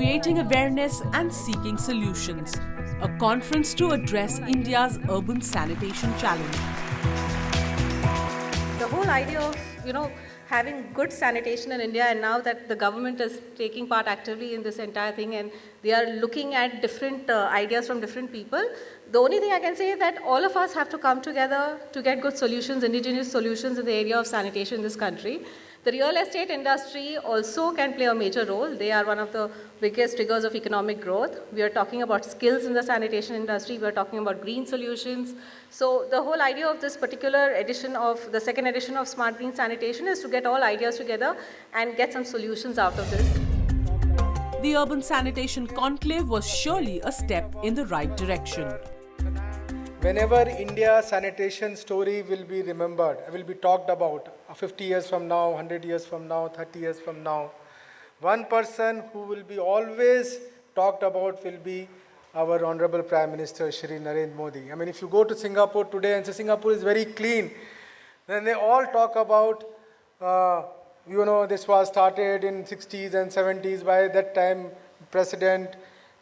creating awareness and seeking solutions. A conference to address India's urban sanitation challenge. The whole idea of, having good sanitation in India, and now that the government is taking part actively in this entire thing and they are looking at different ideas from different people, the only thing I can say is that all of us have to come together to get good solutions, indigenous solutions in the area of sanitation in this country. The real estate industry also can play a major role. They are one of the biggest triggers of economic growth. We are talking about skills in the sanitation industry. We are talking about green solutions. So the whole idea of this particular edition of the second edition of Smart Green Sanitation is to get all ideas together and get some solutions out of this. The Urban Sanitation Conclave was surely a step in the right direction. Whenever India's sanitation story will be remembered, will be talked about 50 years from now, 100 years from now, 30 years from now, one person who will be always talked about will be our Honorable Prime Minister, Shri Narendra Modi. I mean, if you go to Singapore today and say Singapore is very clean, then they all talk about, this was started in 60s and 70s by that time President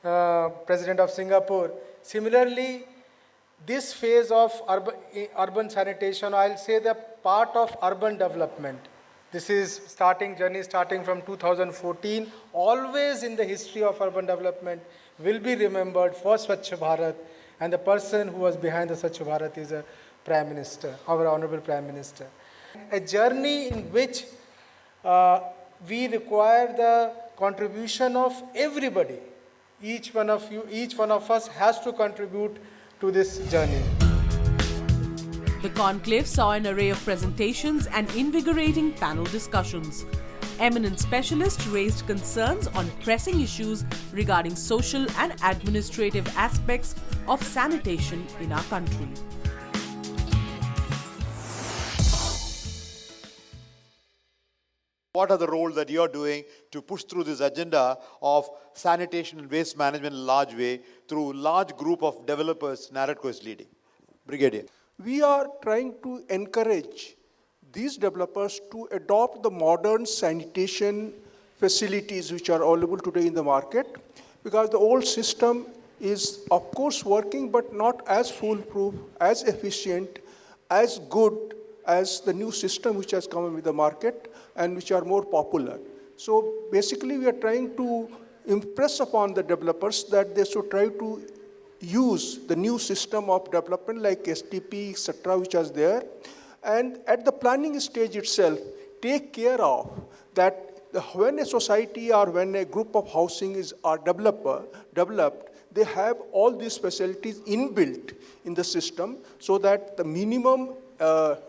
of Singapore. Similarly, this phase of urban sanitation, I'll say the part of urban development. This is journey starting from 2014. Always in the history of urban development will be remembered for Swachh Bharat, and the person who was behind the Swachh Bharat is a Prime Minister, our Honorable Prime Minister. A journey in which we require the contribution of everybody. Each one of us has to contribute to this journey. The conclave saw an array of presentations and invigorating panel discussions. Eminent specialists raised concerns on pressing issues regarding social and administrative aspects of sanitation in our country. What are the roles that you are doing to push through this agenda of sanitation and waste management in a large way through large group of developers NAREDCO is leading? Brigadier. We are trying to encourage these developers to adopt the modern sanitation facilities which are available today in the market, because the old system is of course working but not as foolproof, as efficient, as good as the new system which has come in with the market and which are more popular. So basically we are trying to impress upon the developers that they should try to use the new system of development like STP, etc., which is there, and at the planning stage itself, take care of that when a society or when a group of housing are developed, they have all these facilities inbuilt in the system so that the minimum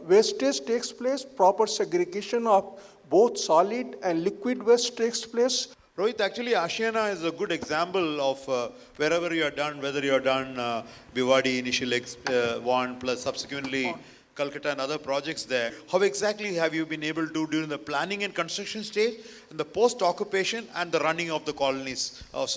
wastage takes place, proper segregation of both solid and liquid waste takes place. Rohit, actually Ashiana is a good example of wherever you are done, whether you are done Bhiwadi initial one plus subsequently Calcutta and other projects there. How exactly have you been able to during the planning and construction stage, and the post-occupation and the running of the colonies of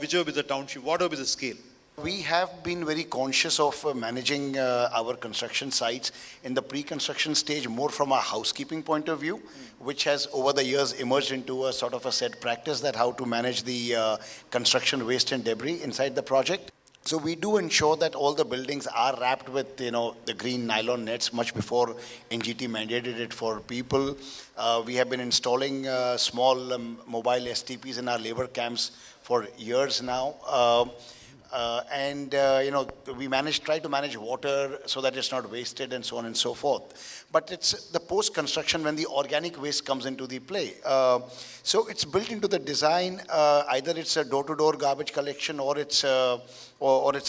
whichever be the township, whatever be the scale? We have been very conscious of managing our construction sites in the pre-construction stage more from a housekeeping point of view, which has over the years emerged into a sort of a set practice that how to manage the construction waste and debris inside the project. So we do ensure that all the buildings are wrapped with, the green nylon nets much before NGT mandated it for people. We have been installing small mobile STPs in our labor camps for years now. We try to manage water so that it's not wasted and so on and so forth. But it's the post-construction when the organic waste comes into the play. So it's built into the design. Either it's a door-to-door garbage collection or it's a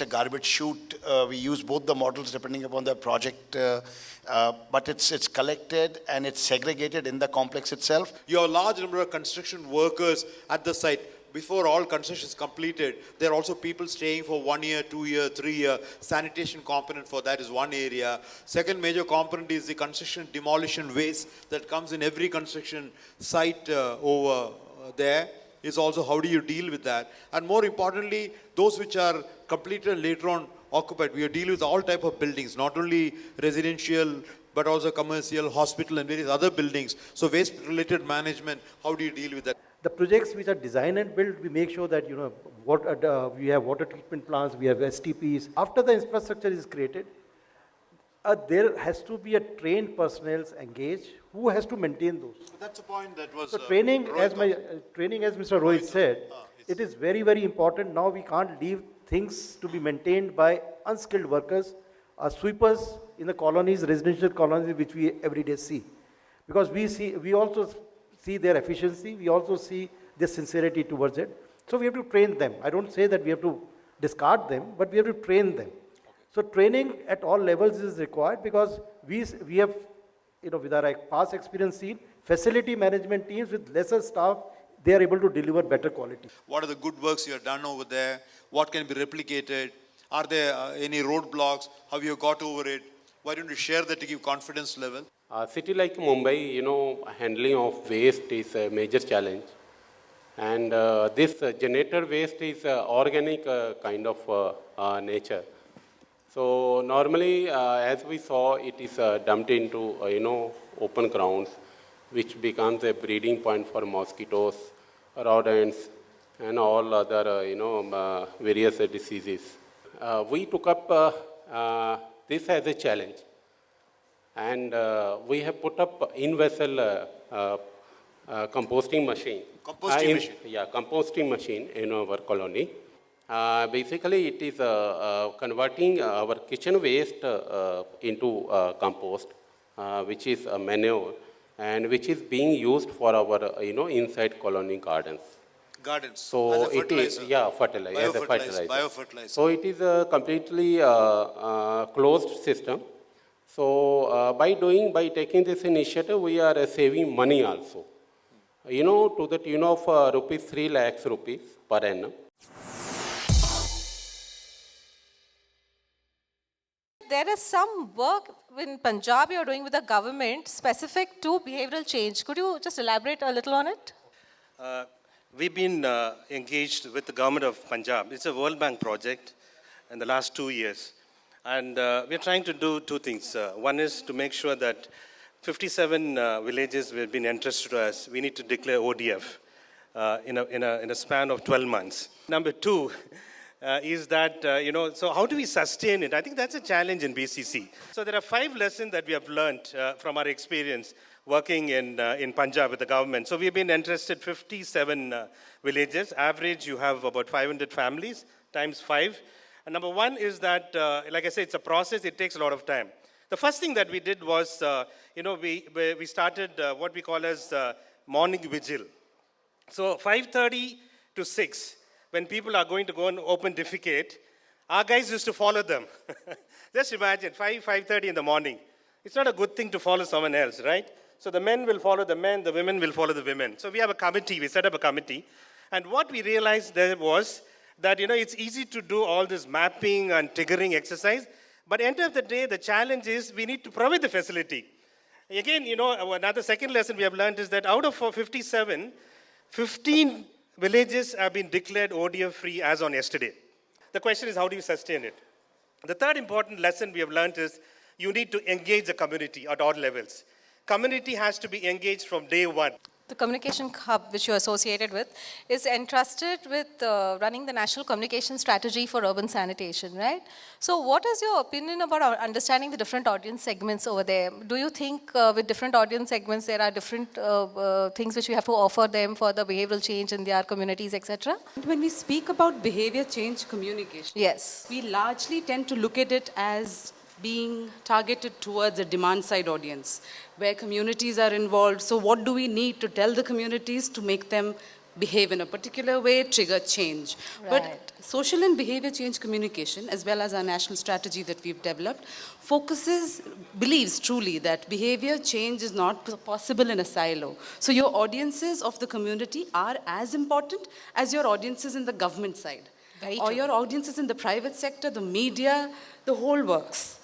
garbage chute. We use both the models depending upon the project. But it's collected and it's segregated in the complex itself. You have a large number of construction workers at the site. Before all construction is completed, there are also people staying for 1 year, 2 year, 3 year. Sanitation component for that is one area. Second major component is the construction demolition waste that comes in every construction site over there. Is also how do you deal with that? And more importantly, those which are completed later on occupied. We are dealing with all type of buildings, not only residential, but also commercial, hospital and various other buildings. So waste related management, how do you deal with that? The projects which are designed and built, we make sure that, we have water treatment plants, we have STPs. After the infrastructure is created, there has to be a trained personnel engaged who has to maintain those. That's the point that was. So training, as Mr. Rohit said, it is very, very important. Now we can't leave things to be maintained by unskilled workers, sweepers in the colonies, residential colonies, which we every day see. Because we also see their efficiency, we also see their sincerity towards it. So we have to train them. I don't say that we have to discard them, but we have to train them. So training at all levels is required because we have, with our past experience seen, facility management teams with lesser staff, they are able to deliver better quality. What are the good works you have done over there? What can be replicated? Are there any roadblocks? How you got over it? Why don't you share that to give confidence level? A city like Mumbai, handling of waste is a major challenge. And this generator waste is organic kind of nature. So normally, as we saw, it is dumped into, open grounds, which becomes a breeding point for mosquitoes, rodents, and all other, various diseases. We took up this as a challenge. And we have put up in-vessel composting machine. Composting machine? Yeah, composting machine in our colony. Basically, it is converting our kitchen waste into compost, which is manure, and which is being used for our, inside colony gardens. Gardens. So as a it is, fertilizer, as a fertilizer. Biofertilizer. So it is a completely closed system. So by taking this initiative, we are saving money also. To the tune of rupees 3 lakhs rupees per annum. There is some work in Punjab you're doing with the government specific to behavioral change. Could you just elaborate a little on it? We've been engaged with the government of Punjab. It's a World Bank project in the last 2 years. And we're trying to do two things. One is to make sure that 57 villages have been entrusted to us. We need to declare ODF in a span of 12 months. Number two is that, so how do we sustain it? I think that's a challenge in BCC. So there are 5 lessons that we have learned from our experience working in Punjab with the government. So we've been entrusted 57 villages. Average, you have about 500 families times 5. And number one is that, like I said, it's a process. It takes a lot of time. The first thing that we did was, we started what we call as morning vigil. So 5:30 to 6, when people are going to go and open defecate, our guys used to follow them. Just imagine, 5:30 in the morning. It's not a good thing to follow someone else, right? So the men will follow the men, the women will follow the women. So we have a committee, we set up a committee. And what we realized there was that, it's easy to do all this mapping and triggering exercise, but at the end of the day, the challenge is we need to provide the facility. Again, another second lesson we have learned is that out of 57, 15 villages have been declared ODF free as on yesterday. The question is, how do you sustain it? The third important lesson we have learned is you need to engage the community at all levels. Community has to be engaged from day one. The communication hub, which you're associated with, is entrusted with running the national communication strategy for urban sanitation, right? So what is your opinion about understanding the different audience segments over there? Do you think with different audience segments, there are different things which we have to offer them for the behavioral change in their communities, etc.? When we speak about behavior change communication, yes, we largely tend to look at it as being targeted towards a demand-side audience, where communities are involved. So what do we need to tell the communities to make them behave in a particular way, trigger change? Right. But social and behavior change communication, as well as our national strategy that we've developed, believes truly that behavior change is not possible in a silo. So your audiences of the community are as important as your audiences in the government side. Or your audiences in the private sector, the media, the whole works.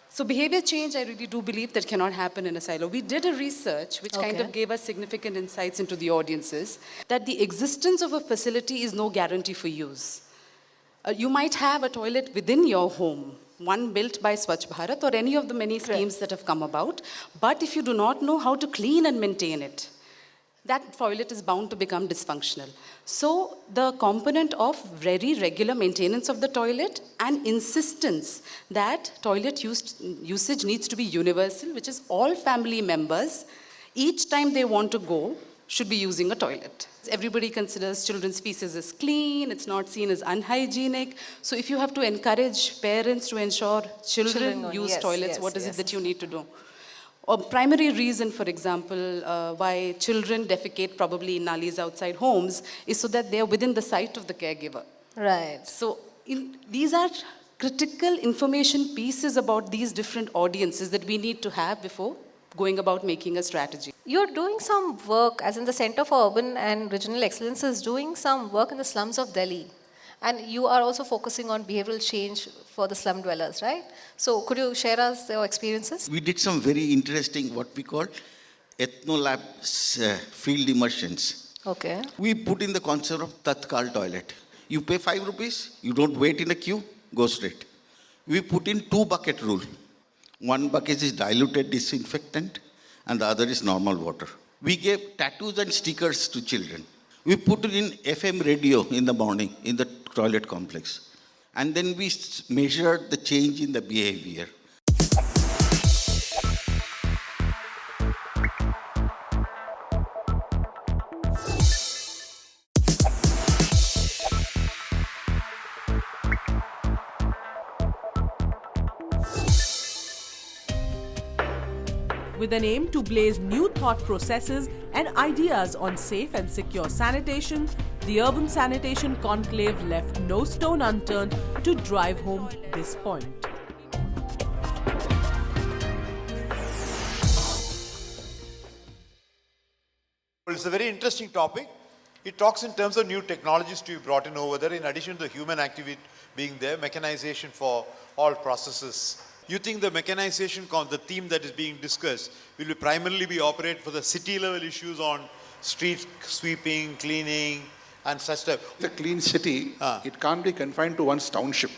So behavior change, I really do believe that cannot happen in a silo. We did a research which kind of gave us significant insights into the audiences, that the existence of a facility is no guarantee for use. You might have a toilet within your home, one built by Swachh Bharat or any of the many schemes that have come about, but if you do not know how to clean and maintain it, that toilet is bound to become dysfunctional. So the component of very regular maintenance of the toilet and insistence that toilet usage needs to be universal, which is all family members, each time they want to go, should be using a toilet. Everybody considers children's feces as clean, it's not seen as unhygienic. So if you have to encourage parents to ensure children use toilets, what is it that you need to do? A primary reason, for example, why children defecate probably in nalis outside homes is so that they are within the sight of the caregiver. Right. So these are critical information pieces about these different audiences that we need to have before going about making a strategy. You're doing some work, as in the Center for Urban and Regional Excellence is doing some work in the slums of Delhi. And you are also focusing on behavioral change for the slum dwellers, right? So could you share us your experiences? We did some very interesting, what we call ethnolab field immersions. Okay. We put in the concept of Tatkal toilet. You pay 5 rupees, you don't wait in a queue, go straight. We put in 2-bucket rule. One bucket is diluted disinfectant and the other is normal water. We gave tattoos and stickers to children. We put it in FM radio in the morning in the toilet complex. And then we measured the change in the behavior. With an aim to blaze new thought processes and ideas on safe and secure sanitation, the Urban Sanitation Conclave left no stone unturned to drive home this point. Well, it's a very interesting topic. It talks in terms of new technologies to be brought in over there, in addition to the human activity being there, mechanization for all processes. You think the mechanization, the theme that is being discussed, will primarily be operated for the city level issues on street sweeping, cleaning and such stuff? The clean city, it can't be confined to one's township.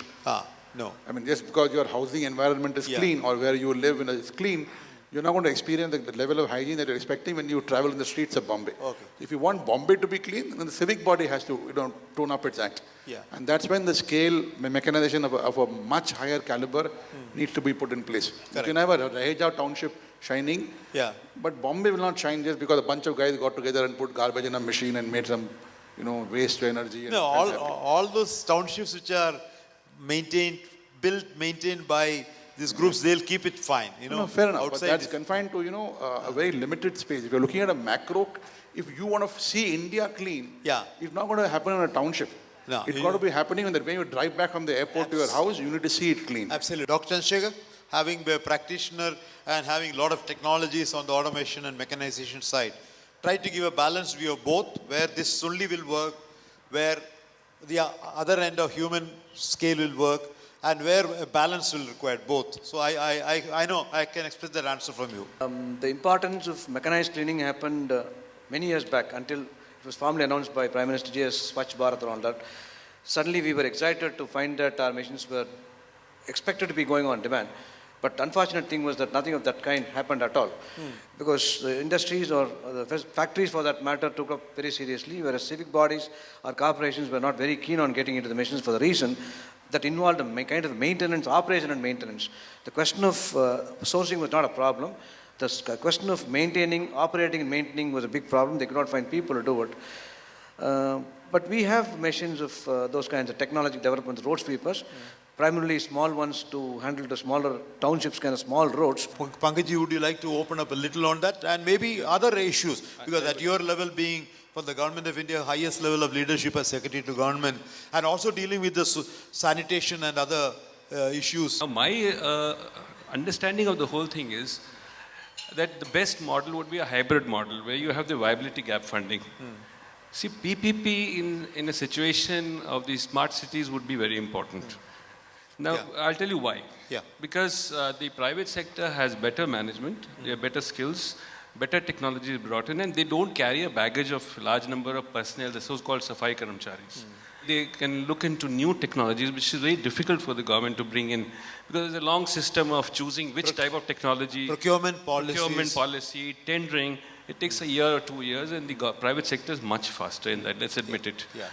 No. I mean, just because your housing environment is clean or where you live is clean, you're not going to experience the level of hygiene that you're expecting when you travel in the streets of Bombay. Okay. If you want Bombay to be clean, then the civic body has to tone up its act. Yeah. And that's when the scale, mechanization of a much higher caliber needs to be put in place. Correct. You can have a Raheja township shining, but Bombay will not shine just because a bunch of guys got together and put garbage in a machine and made some, waste to energy. No, all those townships which are maintained by these groups, they'll keep it fine, No, fair enough, but that's confined to, a very limited space. If you're looking at a macro, if you want to see India clean, it's not going to happen in a township. No, it's got to be happening when you drive back from the airport to your house, you need to see it clean. Absolutely. Dr. Chandrasekhar, having been a practitioner and having a lot of technologies on the automation and mechanization side, try to give a balanced view of both, where this only will work, where the other end of human scale will work, and where a balance will require both. So I know I can expect that answer from you. The importance of mechanized cleaning happened many years back until it was formally announced by Prime Minister Ji as Swachh Bharat and all that. Suddenly we were excited to find that our machines were expected to be going on demand. But the unfortunate thing was that nothing of that kind happened at all. Because the industries or the factories for that matter took up very seriously, whereas civic bodies or corporations were not very keen on getting into the machines for the reason that involved a kind of maintenance, operation and maintenance. The question of sourcing was not a problem. The question of maintaining, operating and maintaining was a big problem. They could not find people to do it. But we have machines of those kinds of technology developments, road sweepers, primarily small ones to handle the smaller townships, kind of small roads. Pankaj, would you like to open up a little on that and maybe other issues? Because at your level being for the Government of India, highest level of leadership as Secretary to Government, and also dealing with the sanitation and other issues. Now, my understanding of the whole thing is that the best model would be a hybrid model where you have the viability gap funding. See, PPP in a situation of these smart cities would be very important. Now, I'll tell you why. Because the private sector has better management, they have better skills, better technology brought in, and they don't carry a baggage of large number of personnel, the so-called Safai Karamcharis. They can look into new technologies, which is very difficult for the government to bring in, because there's a long system of choosing which type of technology. Procurement policy, tendering, It takes a year or 2 years, and the private sector is much faster in that, let's admit it. Yeah.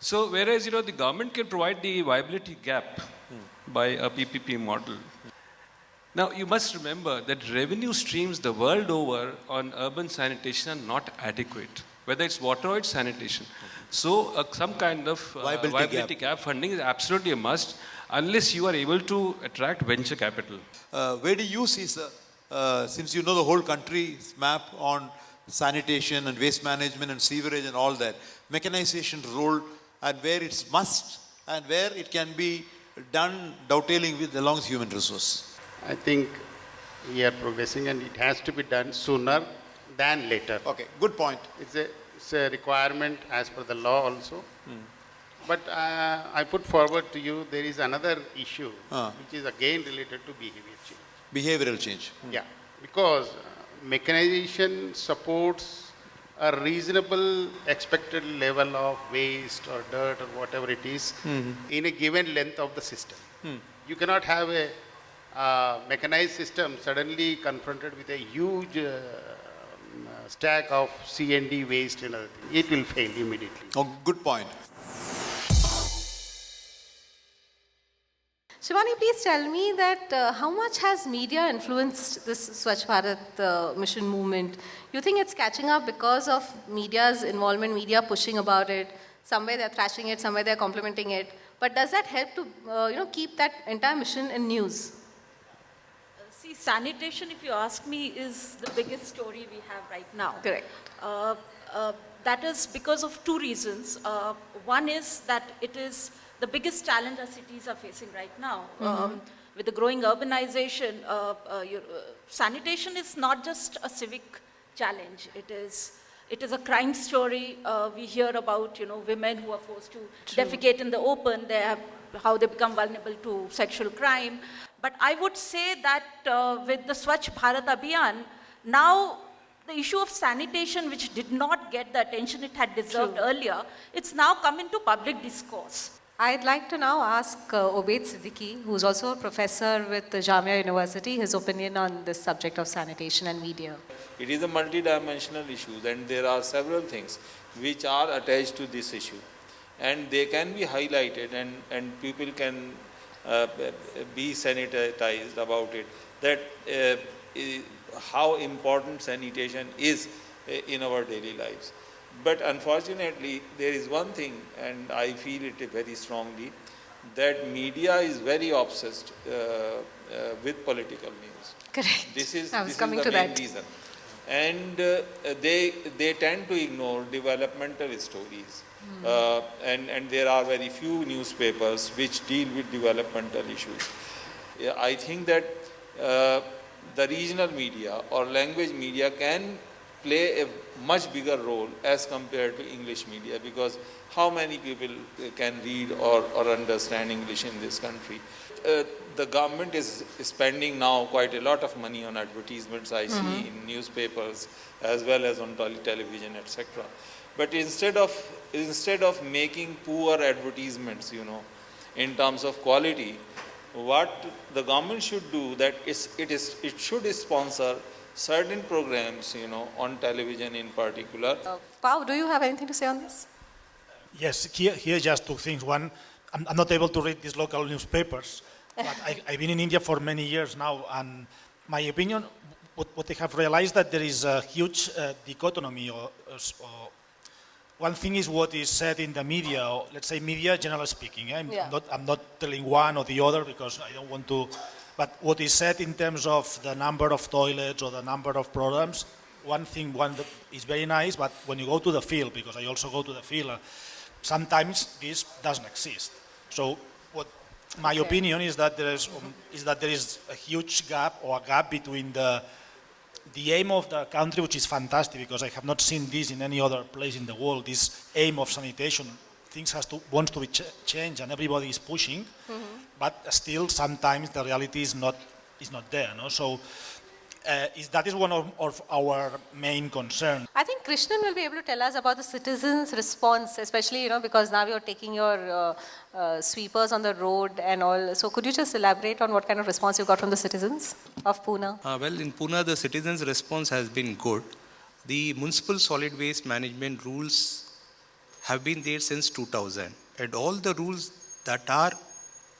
So whereas, the government can provide the viability gap by a PPP model. Now, you must remember that revenue streams the world over on urban sanitation are not adequate, whether it's water or it's sanitation. So some kind of viability gap funding is absolutely a must, unless you are able to attract venture capital. Where do you see, sir, since you know the whole country's map on sanitation and waste management and sewerage and all that, mechanization role, and where it's must and where it can be done dovetailing with along human resource? I think we are progressing and it has to be done sooner than later. Okay, good point. It's a requirement as per the law also. But I put forward to you, there is another issue which is again related to behavior change. Behavioral change. Yeah, because mechanization supports a reasonable expected level of waste or dirt or whatever it is in a given length of the system. You cannot have a mechanized system suddenly confronted with a huge stack of C&D waste and other things. It will fail immediately. Oh, good point. Shivani, please tell me that how much has media influenced this Swachh Bharat mission movement? You think it's catching up because of media's involvement, media pushing about it? Somewhere they're thrashing it, somewhere they're complimenting it. But does that help to keep that entire mission in news? See, sanitation, if you ask me, is the biggest story we have right now. Correct. That is because of two reasons. One is that it is the biggest challenge our cities are facing right now. With the growing urbanization, sanitation is not just a civic challenge. It is a crime story. We hear about women who are forced to defecate in the open. How they become vulnerable to sexual crime. But I would say that with the Swachh Bharat Abhiyan, now the issue of sanitation, which did not get the attention it had deserved earlier, it's now come into public discourse. I'd like to now ask Obaid Siddiqui, who's also a professor with the Jamia University, his opinion on this subject of sanitation and media. It is a multidimensional issue, and there are several things which are attached to this issue. And they can be highlighted, and people can be sanitized about it, that how important sanitation is in our daily lives. But unfortunately, there is one thing, and I feel it very strongly, that media is very obsessed with political news. Correct. This is I was coming the to main that. reason. And they tend to ignore developmental stories. And there are very few newspapers which deal with developmental issues. I think that the regional media or language media can play a much bigger role as compared to English media, because how many people can read or understand English in this country? The government is spending now quite a lot of money on advertisements, I see, in newspapers as well as on television, etc. But instead of making poor advertisements, in terms of quality, what the government should do, that it should sponsor certain programs, on television in particular. Pao, do you have anything to say on this? Yes, here just two things. One, I'm not able to read these local newspapers, but I've been in India for many years now, and my opinion, what I have realized, that there is a huge dichotomy. One thing is what is said in the media, or let's say media, generally speaking. I'm not telling one or the other because I don't want to. But what is said in terms of the number of toilets or the number of programs, one that is very nice, but when you go to the field, because I also go to the field, sometimes this doesn't exist. So what my opinion is that there is a huge gap, or a gap between the aim of the country, which is fantastic, because I have not seen this in any other place in the world, this aim of sanitation. Things wants to be changed, and everybody is pushing, but still sometimes the reality is not there. No? So that is one of our main concerns. I think Krishnan will be able to tell us about the citizens' response, especially because now you're taking your sweepers on the road and all. So could you just elaborate on what kind of response you got from the citizens of Pune? Well, in Pune, the citizens' response has been good. The municipal solid waste management rules have been there since 2000, and all the rules that are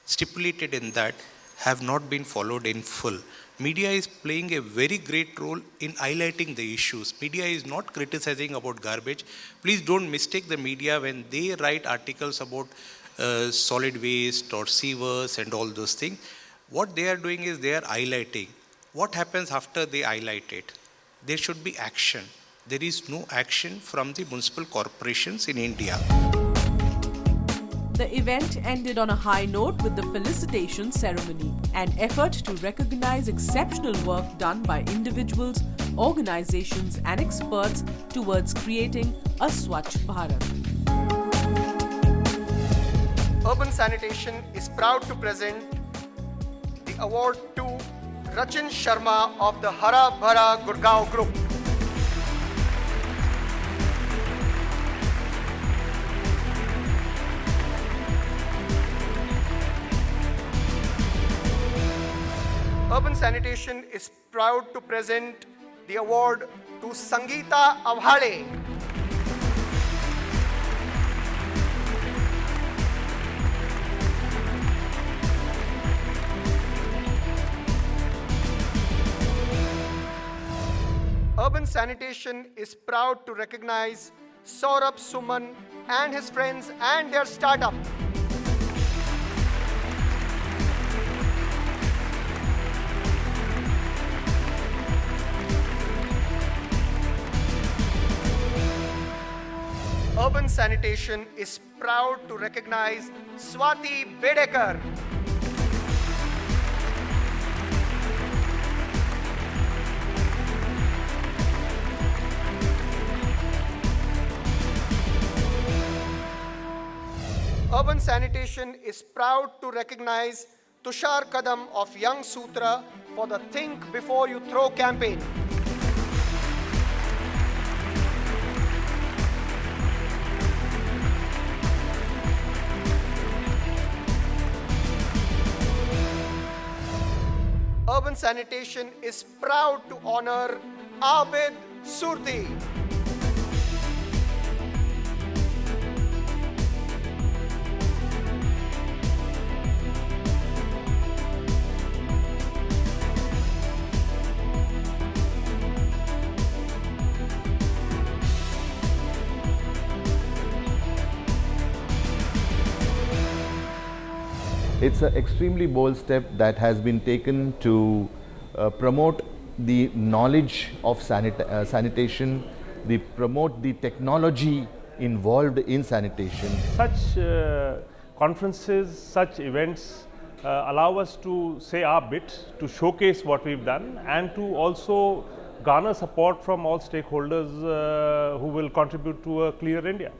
stipulated in that have not been followed in full. Media is playing a very great role in highlighting the issues. Media is not criticizing about garbage. Please don't mistake the media when they write articles about solid waste or sewers and all those things. What they are doing is they are highlighting. What happens after they highlight it? There should be action. There is no action from the municipal corporations in India. The event ended on a high note with the felicitation ceremony, an effort to recognize exceptional work done by individuals, organizations and experts towards creating a Swachh Bharat. Urban Sanitation is proud to present the award to Rachin Sharma of the Hara Bhara Gurgaon Group. Urban Sanitation is proud to present the award to Sangeeta Avhale. Urban Sanitation is proud to recognize Saurabh Suman and his friends and their startup. Urban Sanitation is proud to recognize Swati Bedekar. Urban Sanitation is proud to recognize Tushar Kadam of Young Sutra for the Think Before You Throw campaign. Urban Sanitation is proud to honor Abid Surti. It's an extremely bold step that has been taken to promote the knowledge of sanitation, promote the technology involved in sanitation. Such conferences, such events allow us to say our bit, to showcase what we've done, and to also garner support from all stakeholders who will contribute to a cleaner India.